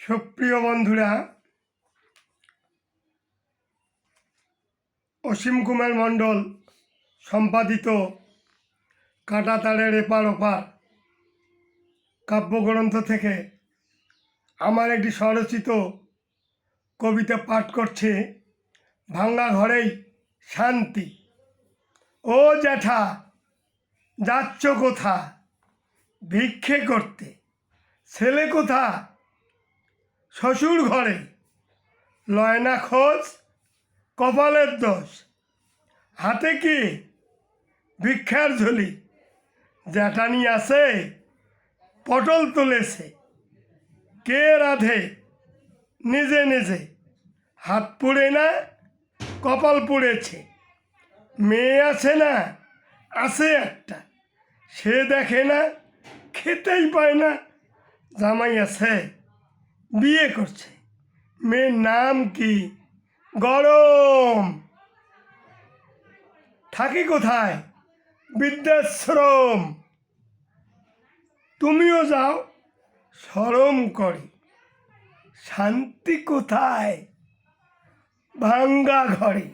সুপ্রিয় বন্ধুরা, অসীম কুমার মণ্ডল সম্পাদিত কাঁটাতারের এপার ওপার কাব্যগ্রন্থ থেকে আমার একটি স্বরচিত কবিতা পাঠ করছে ভাঙ্গা ঘরেই শান্তি। ও জ্যাঠা, যাচ্ছ কোথা? ভিক্ষে করতে। ছেলে কোথা? শ্বশুর ঘরে। লয় না খোঁজ, কপালের দোষ। হাতে কি? ভিক্ষার ঝুলি। জ্যাঠানি আছে, পটল তুলেছে। কে রাধে নিজে নিজে? হাত পুড়ে না, কপাল পুড়েছে। মেয়ে আছে না? আছে একটা, সে দেখে না, খেতেই পায় না। জামাই আছে, বিয়ে করছে। মেয়ের নাম কি? গরম। থাকি কোথায়? বৃদ্ধাশ্রম। তুমিও যাও, শরম করে। শান্তি কোথায়? ভাঙ্গা ঘরে।